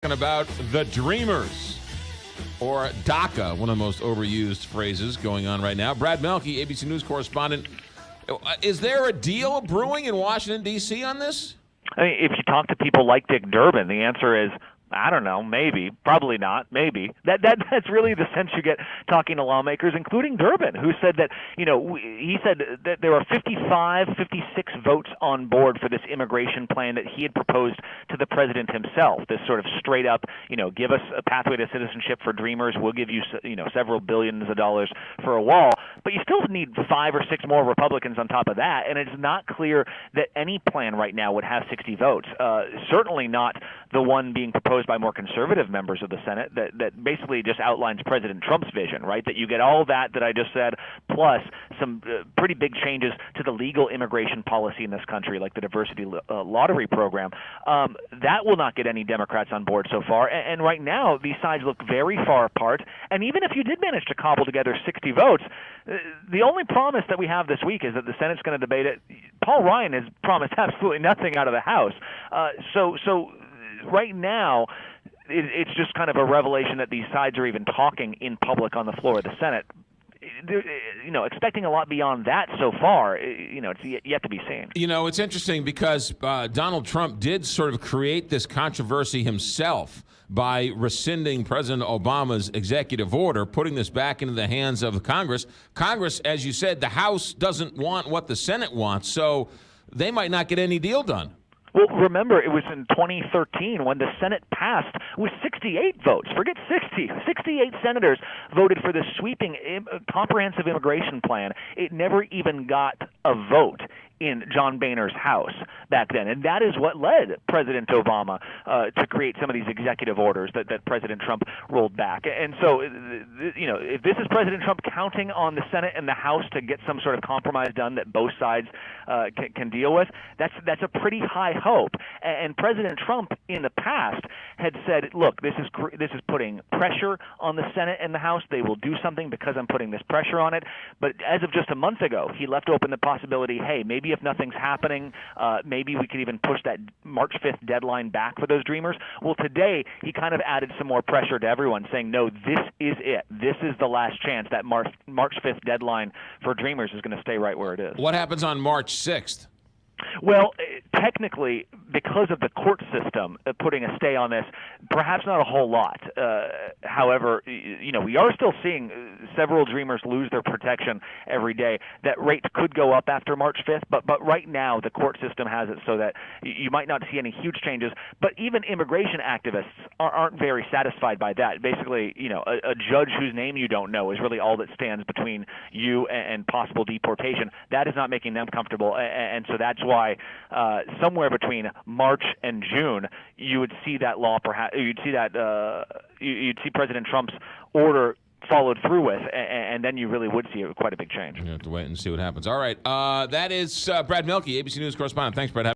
About the Dreamers, or DOCA, one of the most overused phrases going on right now. Brad Melke, ABC News correspondent. Is there a deal brewing in Washington, D.C. on this? I mean, if you talk to people like Dick Durbin, the answer is, I don't know, maybe, probably not, maybe. That's really the sense you get talking to lawmakers, including Durbin, who said that, he said that there are 56 votes on board for this immigration plan that he had proposed to the president himself, this sort of straight up, give us a pathway to citizenship for Dreamers, we'll give you, several billions of dollars for a wall, but you still need 5 or 6 more Republicans on top of that, and it's not clear that any plan right now would have 60 votes. Certainly not the one being proposed by more conservative members of the Senate that basically just outlines President Trump's vision, right? That you get all that I just said, plus some pretty big changes to the legal immigration policy in this country, like the diversity lottery program. That will not get any Democrats on board so far. And right now, these sides look very far apart. And even if you did manage to cobble together 60 votes, the only promise that we have this week is that the Senate's going to debate it. Paul Ryan has promised absolutely nothing out of the House. So right now, it's just kind of a revelation that these sides are even talking in public on the floor of the Senate. Expecting a lot beyond that so far, it's yet to be seen. It's interesting because Donald Trump did sort of create this controversy himself by rescinding President Obama's executive order, putting this back into the hands of Congress. Congress, as you said, the House doesn't want what the Senate wants, so they might not get any deal done. Well, remember, it was in 2013 when the Senate passed with 68 votes. Forget 60. 68 senators voted for the sweeping comprehensive immigration plan. It never even got a vote in John Boehner's House back then. And that is what led President Obama to create some of these executive orders that President Trump rolled back. And so, if this is President Trump counting on the Senate and the House to get some sort of compromise done that both sides can deal with, that's a pretty high hope. And President Trump in the past had said, look, this is putting pressure on the Senate and the House. They will do something because I'm putting this pressure on it. But as of just a month ago, he left open the possibility, hey, maybe if nothing's happening, maybe we could even push that March 5th deadline back for those Dreamers. Well, today he kind of added some more pressure to everyone, saying, no, this is it. This is the last chance. That March 5th deadline for Dreamers is going to stay right where it is. What happens on March 6th? Well, technically, because of the court system putting a stay on this, perhaps not a whole lot. However, we are still seeing several Dreamers lose their protection every day. That rate could go up after March 5th, but right now the court system has it so that you might not see any huge changes. But even immigration activists aren't very satisfied by that. Basically, a judge whose name you don't know is really all that stands between you and possible deportation. That is not making them comfortable, and so that's why somewhere between March and June you would see that law. Perhaps you'd see President Trump's order followed through with, and then you really would see quite a big change. You have to wait and see what happens. All right, that is Brad Melke, ABC News correspondent. Thanks, Brad.